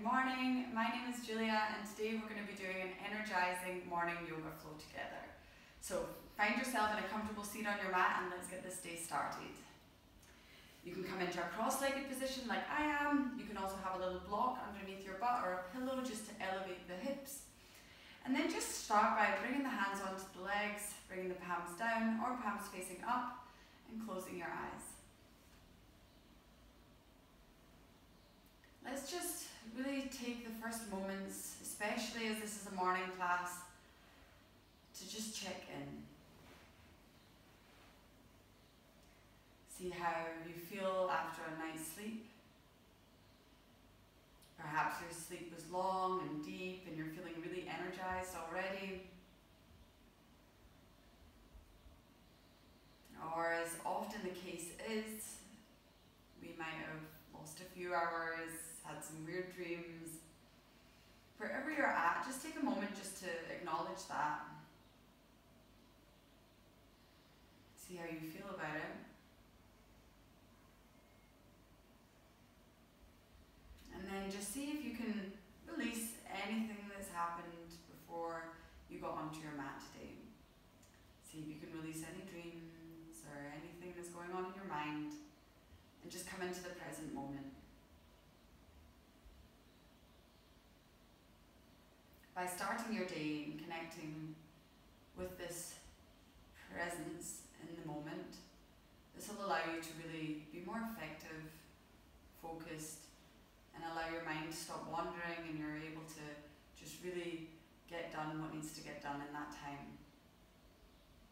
morning, my name is Julia and today we're going to be doing an energizing morning yoga flow together. So find yourself in a comfortable seat on your mat and let's get this day started. You can come into a cross-legged position like I am. You can also have a little block underneath your butt or a pillow just to elevate the hips. And then just start by bringing the hands onto the legs, bringing the palms down or palms facing up and closing your eyes. Let's just really take the first moments, especially as this is a morning class, to just check in. See how you feel after a night's sleep. Perhaps your sleep was long and deep and you're feeling really energized already. Or as often the case is, we might have lost a few hours, had some weird dreams. Wherever you're at, just take a moment just to acknowledge that. See how you feel about it. And then just see if you can release anything that's happened before you got onto your mat today. See if you can release any dreams or anything that's going on in your mind and just come into the present moment. By starting your day and connecting with this presence in the moment, this will allow you to really be more effective, focused, and allow your mind to stop wandering and you're able to just really get done what needs to get done in that time.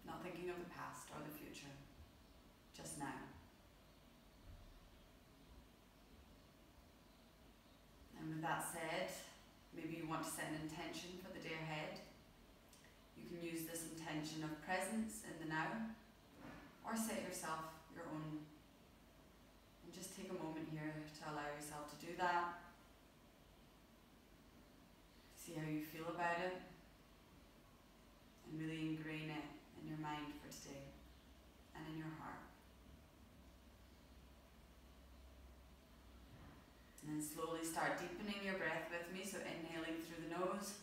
Not thinking of the past or the future, just now. And with that said, maybe you want to set an intention for the day ahead. You can use this intention of presence in the now, or set yourself your own. And just take a moment here to allow yourself to do that. See how you feel about it, and really ingrain it in your mind for today, and in your heart. And then slowly start deepening your breath with me, so inhaling through the nose,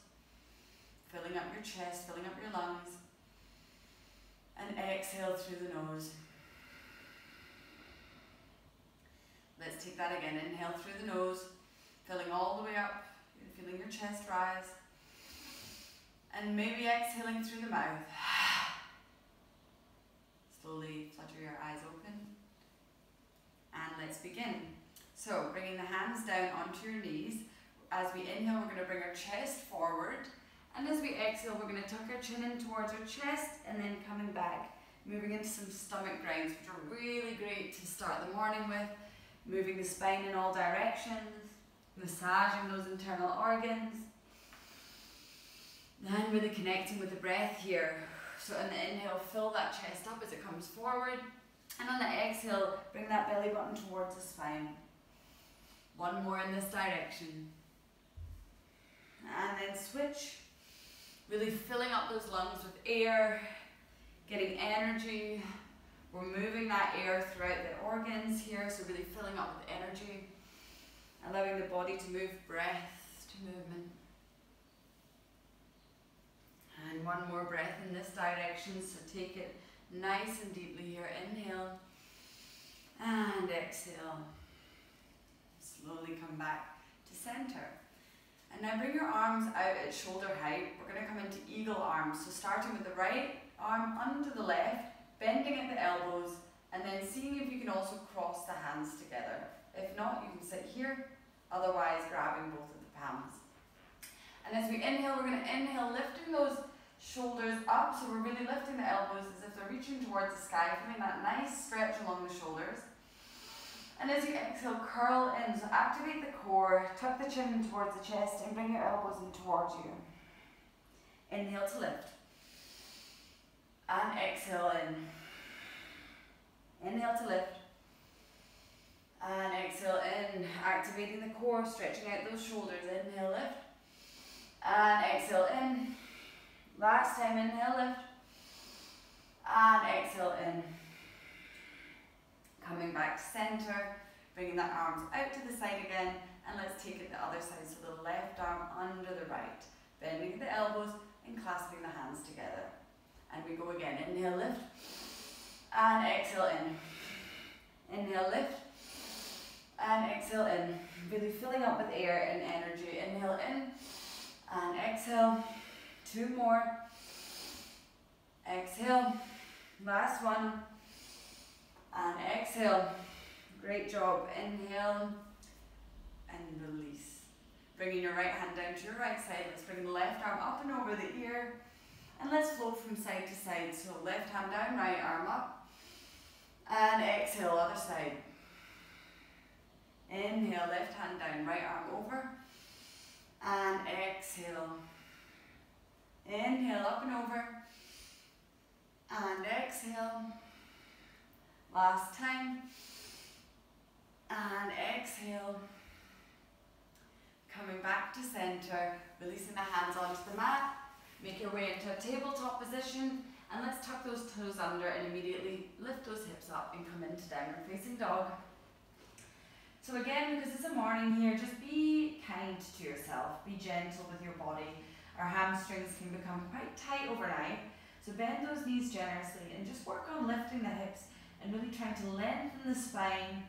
filling up your chest, filling up your lungs, and exhale through the nose. Let's take that again. Inhale through the nose, filling all the way up, feeling your chest rise, and maybe exhaling through the mouth. Slowly flutter your eyes open, and let's begin. So, bringing the hands down onto your knees. As we inhale, we're going to bring our chest forward. And as we exhale, we're going to tuck our chin in towards our chest and then coming back. Moving into some stomach grinds, which are really great to start the morning with. Moving the spine in all directions. Massaging those internal organs. And really connecting with the breath here. So on the inhale, fill that chest up as it comes forward. And on the exhale, bring that belly button towards the spine. One more in this direction. And then switch. Really filling up those lungs with air, getting energy. We're moving that air throughout the organs here, so really filling up with energy. Allowing the body to move, breath to movement. And one more breath in this direction, so take it nice and deeply here. Inhale and exhale. Slowly come back to center. And now bring your arms out at shoulder height. We're going to come into eagle arms. So starting with the right arm under the left, bending at the elbows, and then seeing if you can also cross the hands together. If not, you can sit here, otherwise grabbing both of the palms. And as we inhale, we're going to inhale, lifting those shoulders up. So we're really lifting the elbows as if they're reaching towards the sky, feeling that nice stretch along the shoulders. And as you exhale, curl in, so activate the core, tuck the chin in towards the chest and bring your elbows in towards you. Inhale to lift. And exhale in. Inhale to lift. And exhale in, activating the core, stretching out those shoulders. Inhale, lift. And exhale in. Last time, inhale, lift. And exhale in. Coming back to center, bringing the arms out to the side again, And let's take it the other side, so the left arm under the right, bending the elbows and clasping the hands together. And we go again, inhale, lift, and exhale in. Inhale, lift, and exhale in. Really filling up with air and energy. Inhale in, and exhale. 2 more. Exhale. Last one. And exhale. Great job. Inhale and release. Bringing your right hand down to your right side. Let's bring the left arm up and over the ear. And let's float from side to side. So left hand down, right arm up. And exhale, other side. Inhale, left hand down, right arm over. And exhale. Inhale, up and over. And exhale. Last time. And exhale. Coming back to center, releasing the hands onto the mat. Make your way into a tabletop position, and let's tuck those toes under and immediately lift those hips up and come into downward facing dog. So again, because it's a morning here, just be kind to yourself, be gentle with your body. Our hamstrings can become quite tight overnight, so bend those knees generously and just work on lifting the hips and really trying to lengthen the spine,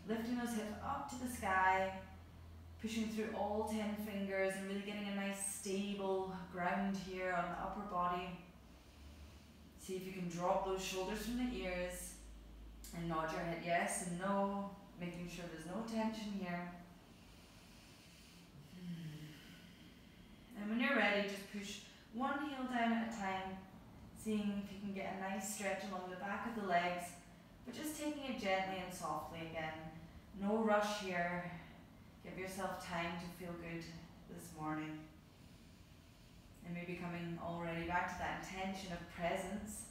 lifting those hips up to the sky, pushing through all 10 fingers and really getting a nice stable ground here on the upper body. See if you can drop those shoulders from the ears and nod your head yes and no, making sure there's no tension here. And when you're ready, just push one heel down at a time, seeing if you can get a nice stretch along the back of the legs, but just taking it gently and softly again. No rush here. Give yourself time to feel good this morning. And maybe coming already back to that intention of presence.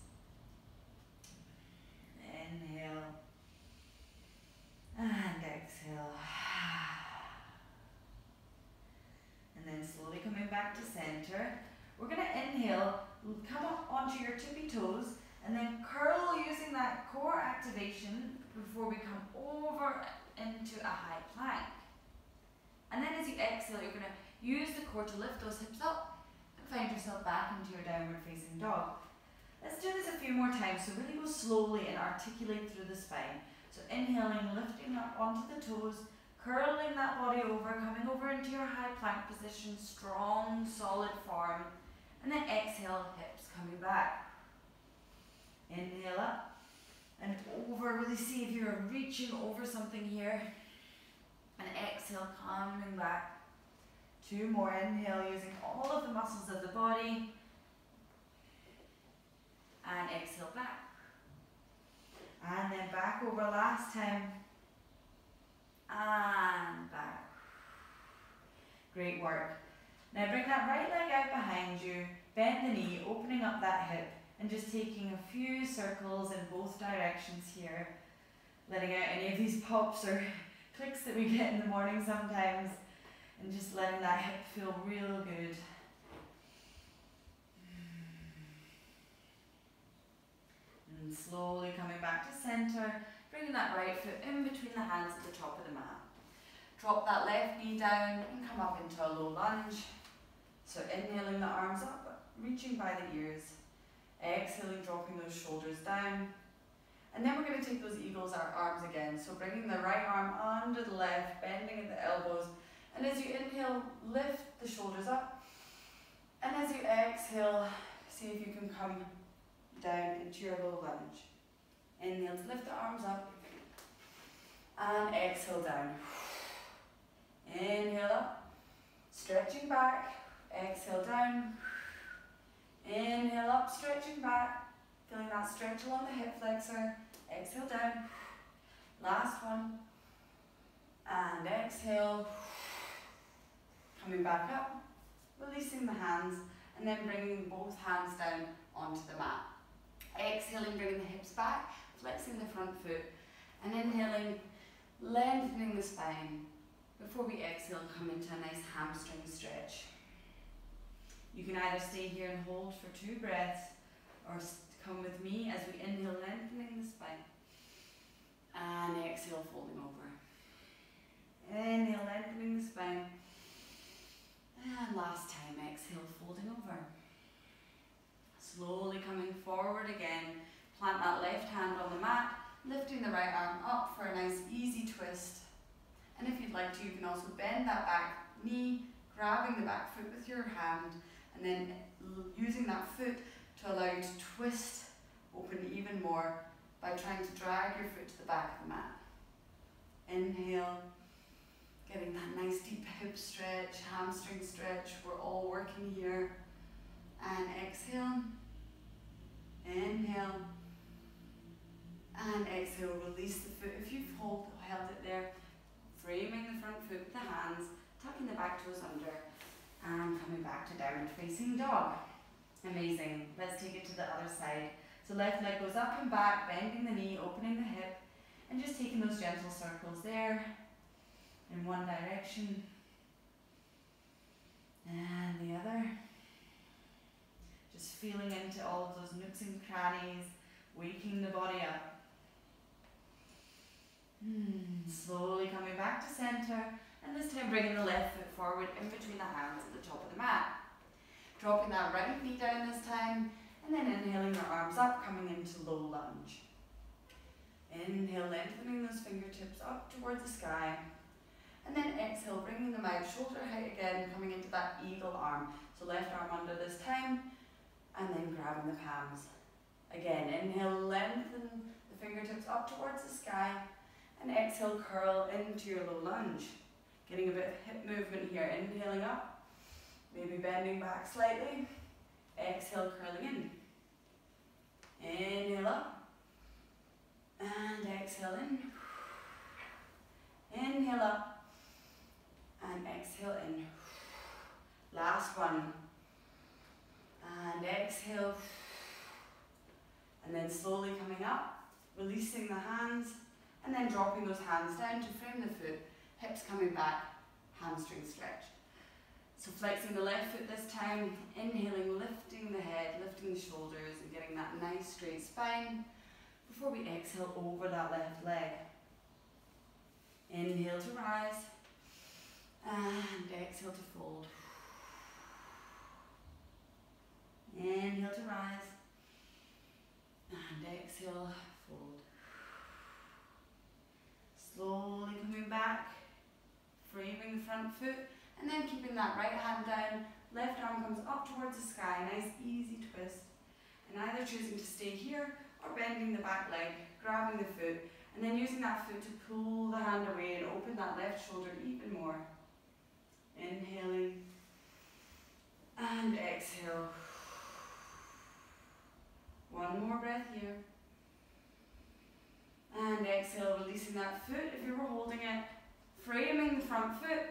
Inhale. And exhale. And then slowly coming back to center. We're going to inhale, come up onto your tippy toes, and then curl using that core activation before we come over into a high plank. And then as you exhale, you're going to use the core to lift those hips up and find yourself back into your downward facing dog. Let's do this a few more times, so really go slowly and articulate through the spine. So inhaling, lifting up onto the toes, curling that body over, coming over into your high plank position, strong, solid form. And then exhale, hips coming back. Inhale up and over, really see if you're reaching over something here. And exhale, coming back. 2 more, inhale, using all of the muscles of the body. And exhale back. And then back over last time. And back. Great work. Now bring that right leg out behind you, bend the knee, opening up that hip, and just taking a few circles in both directions here. Letting out any of these pops or clicks that we get in the morning sometimes, and just letting that hip feel real good. And slowly coming back to center, bringing that right foot in between the hands at the top of the mat. Drop that left knee down and come up into a low lunge. So inhaling the arms up, reaching by the ears. Exhaling, dropping those shoulders down. And then we're going to take those eagles, our arms again. So bringing the right arm under the left, bending at the elbows. And as you inhale, lift the shoulders up. And as you exhale, see if you can come down into your low lunge. Inhale to lift the arms up. And exhale down. Inhale up. Stretching back. Exhale down. Inhale up, stretching back. Feeling that stretch along the hip flexor. Exhale down. Last one. And exhale. Coming back up. Releasing the hands. And then bringing both hands down onto the mat. Exhaling, bringing the hips back. Flexing the front foot. And inhaling, lengthening the spine. Before we exhale, come into a nice hamstring stretch. You can either stay here and hold for 2 breaths, or come with me as we inhale, lengthening the spine. And exhale, folding over. Inhale, lengthening the spine. And last time, exhale, folding over. Slowly coming forward again. Plant that left hand on the mat, lifting the right arm up for a nice easy twist. And if you'd like to, you can also bend that back knee, grabbing the back foot with your hand, and then using that foot to allow you to twist open even more by trying to drag your foot to the back of the mat. Inhale, getting that nice deep hip stretch, hamstring stretch. We're all working here. And exhale, inhale, and exhale, release the foot. If you've held it there, framing the front foot with the hands, tucking the back toes under, and coming back to downward facing dog. Amazing. Let's take it to the other side. So left leg goes up and back, bending the knee, opening the hip, and just taking those gentle circles there in one direction and the other. Just feeling into all of those nooks and crannies, waking the body up. Slowly coming back to center, and this time bringing the left foot forward in between the hands at the top of the mat. Dropping that right knee down this time, and then inhaling your arms up, coming into low lunge. Inhale, lengthening those fingertips up towards the sky. And then exhale, bringing them out, shoulder height again, coming into that eagle arm. So left arm under this time, and then grabbing the palms. Again, inhale, lengthen the fingertips up towards the sky, and exhale, curl into your low lunge. Getting a bit of hip movement here, inhaling up, maybe bending back slightly. Exhale, curling in. Inhale up, and exhale in. Inhale up, and exhale in. Last one. And exhale. And then slowly coming up, releasing the hands, and then dropping those hands down to frame the foot, hips coming back, hamstring stretch. So flexing the left foot this time, inhaling, lifting the head, lifting the shoulders, and getting that nice straight spine before we exhale over that left leg. Inhale to rise, and exhale to fold. Inhale to rise, and exhale, fold. Slowly coming back, framing the front foot, and then keeping that right hand down, left arm comes up towards the sky, nice easy twist. And either choosing to stay here or bending the back leg, grabbing the foot, and then using that foot to pull the hand away and open that left shoulder even more. Inhaling and exhale. One more breath here. And exhale, releasing that foot if you were holding it, framing the front foot,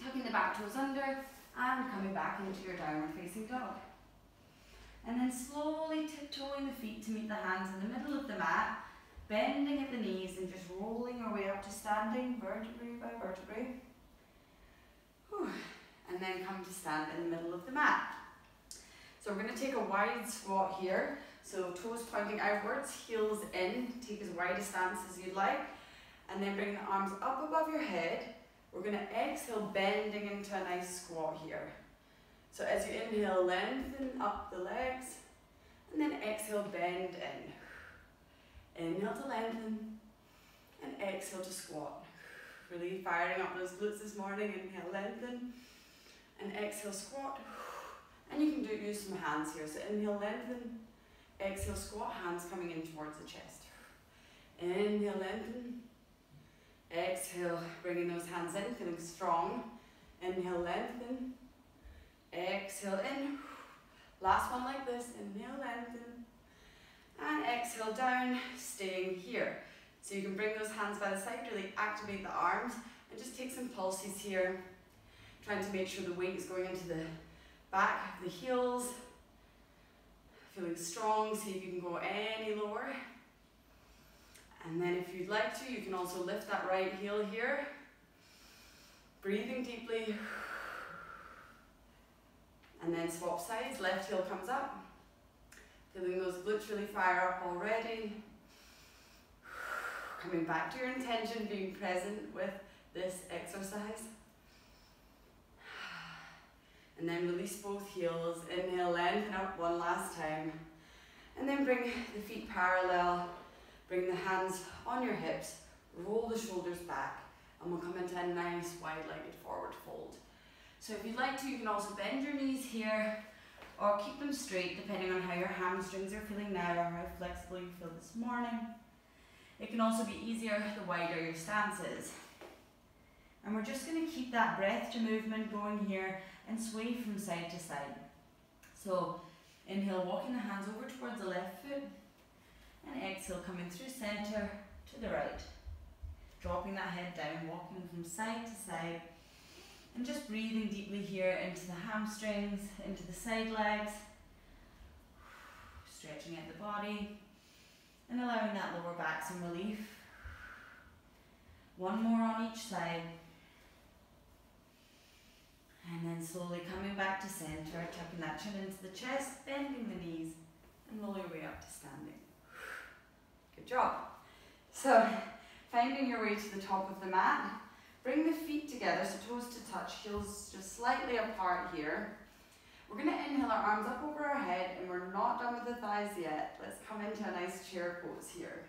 tucking the back toes under, and coming back into your downward facing dog. And then slowly tiptoeing the feet to meet the hands in the middle of the mat, bending at the knees and just rolling our way up to standing, vertebrae by vertebrae. Whew. And then come to stand in the middle of the mat. So we're going to take a wide squat here. So toes pointing outwards, heels in, take as wide a stance as you'd like. And then bring the arms up above your head. We're going to exhale, bending into a nice squat here. So as you inhale, lengthen up the legs. And then exhale, bend in. Inhale to lengthen. And exhale to squat. Really firing up those glutes this morning. Inhale, lengthen. And exhale, squat. And you can use some hands here. So inhale, lengthen. Exhale, squat, hands coming in towards the chest. Inhale, lengthen. Exhale, bringing those hands in, feeling strong. Inhale, lengthen. Exhale, in. Last one like this. Inhale, lengthen. And exhale, down, staying here. So you can bring those hands by the side, really activate the arms, and just take some pulses here. Trying to make sure the weight is going into the back of the heels. Feeling strong, see if you can go any lower. And then if you'd like to, you can also lift that right heel here. Breathing deeply. And then swap sides, left heel comes up. Feeling those glutes really fire up already. Coming back to your intention, being present with this exercise. And then release both heels. Inhale, lengthen up one last time. And then bring the feet parallel. Bring the hands on your hips. Roll the shoulders back. And we'll come into a nice wide-legged forward fold. So if you'd like to, you can also bend your knees here or keep them straight depending on how your hamstrings are feeling now or how flexible you feel this morning. It can also be easier the wider your stance is. And we're just going to keep that breath to movement going here and sway from side to side. So inhale, walking the hands over towards the left foot, and exhale, coming through center to the right. Dropping that head down, walking from side to side, and just breathing deeply here into the hamstrings, into the side legs, stretching out the body, and allowing that lower back some relief. One more on each side. And then slowly coming back to center, tucking that chin into the chest, bending the knees, and roll your way up to standing. Good job. So, finding your way to the top of the mat, bring the feet together, so toes to touch, heels just slightly apart here. We're going to inhale our arms up over our head, and we're not done with the thighs yet. Let's come into a nice chair pose here.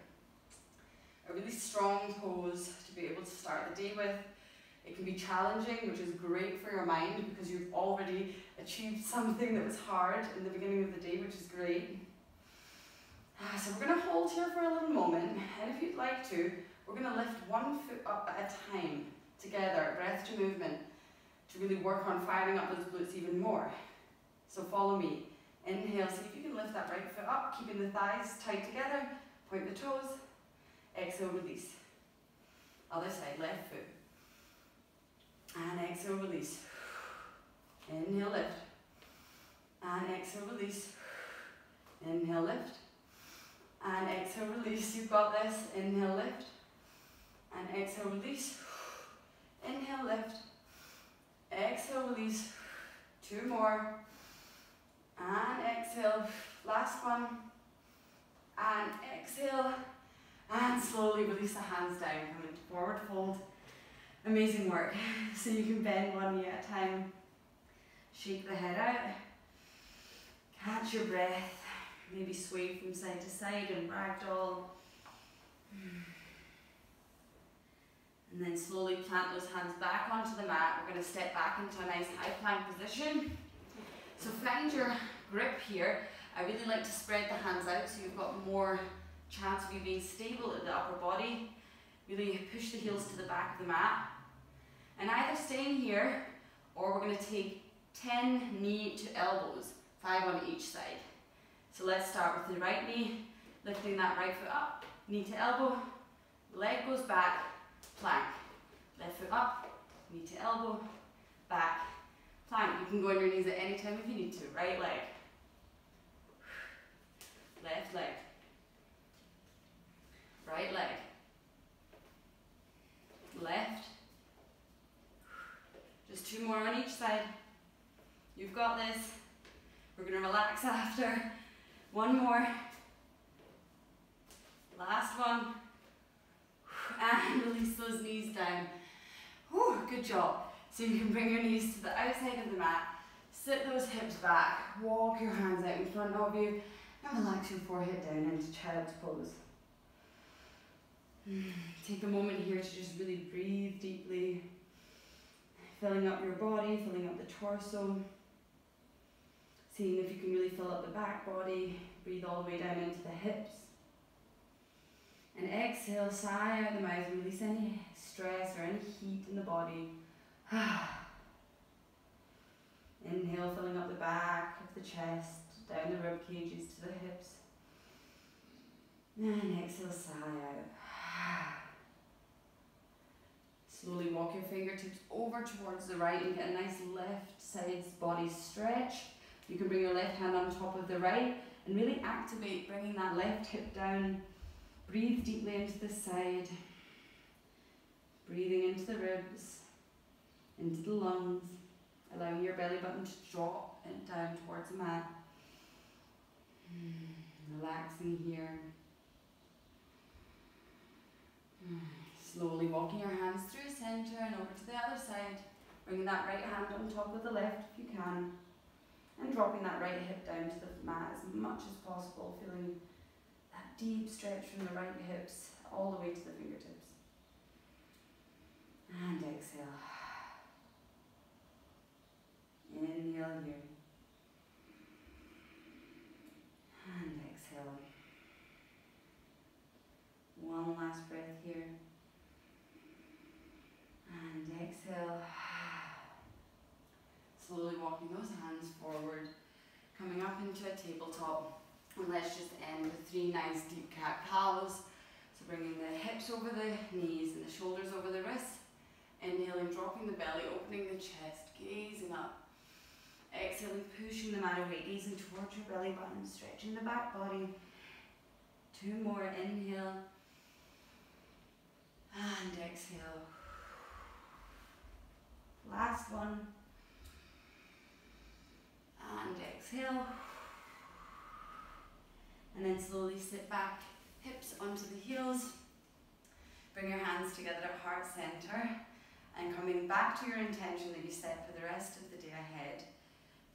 A really strong pose to be able to start the day with. It can be challenging, which is great for your mind because you've already achieved something that was hard in the beginning of the day, which is great. So we're going to hold here for a little moment, and if you'd like to, we're going to lift one foot up at a time together, breath to movement, to really work on firing up those glutes even more. So follow me. Inhale, see if you can lift that right foot up, keeping the thighs tight together, point the toes. Exhale, release. Other side, left foot. And exhale, release. Inhale, lift. And exhale, release. Inhale, lift. And exhale, release. You've got this. Inhale, lift. And exhale, release. Inhale, lift. Exhale, release. Two more. And exhale. Last one. And exhale. And slowly release the hands down. Come into forward fold. Amazing work. So you can bend one knee at a time. Shake the head out. Catch your breath. Maybe sway from side to side and ragdoll. And then slowly plant those hands back onto the mat. We're going to step back into a nice high plank position. So find your grip here. I really like to spread the hands out so you've got more chance of you being stable at the upper body. Really push the heels to the back of the mat. And either staying here or we're going to take 10 knee to elbows, 5 on each side. So let's start with the right knee, lifting that right foot up, knee to elbow, leg goes back, plank. Left foot up, knee to elbow, back, plank. You can go on your knees at any time if you need to. Right leg, left leg, right leg, left. Just 2 more on each side. You've got this. We're going to relax after. 1 more. Last one. And release those knees down. Whew, good job. So you can bring your knees to the outside of the mat. Sit those hips back. Walk your hands out in front of you. And relax your forehead down into child's pose. Take a moment here to just really breathe deeply. Filling up your body, filling up the torso. Seeing if you can really fill up the back body. Breathe all the way down into the hips. And exhale, sigh out the mouth, release any stress or any heat in the body. Inhale, filling up the back of the chest, down the rib cages to the hips. And exhale, sigh out. Slowly walk your fingertips over towards the right and get a nice left side body stretch. You can bring your left hand on top of the right and really activate bringing that left hip down. Breathe deeply into the side. Breathing into the ribs, into the lungs, allowing your belly button to drop and down towards the mat. Relaxing here. Slowly walking your hands through center and over to the other side. Bringing that right hand on top of the left if you can. And dropping that right hip down to the mat as much as possible, feeling that deep stretch from the right hips all the way to the fingertips. And exhale. Inhale here. And exhale. One last breath here. And exhale. Slowly walking those hands forward, coming up into a tabletop. And let's just end with 3 nice deep cat-cows. So bringing the hips over the knees and the shoulders over the wrists. Inhaling, dropping the belly, opening the chest, gazing up. Exhaling, pushing the mat away, gazing towards your belly button, stretching the back body. 2 more, inhale. And exhale. Last one. And exhale. And then slowly sit back, hips onto the heels. Bring your hands together at heart center. And coming back to your intention that you set for the rest of the day ahead.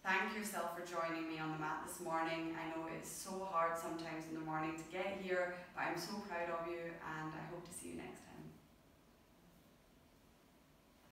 Thank yourself for joining me on the mat this morning. I know it's so hard sometimes in the morning to get here, but I'm so proud of you and I hope to see you next time.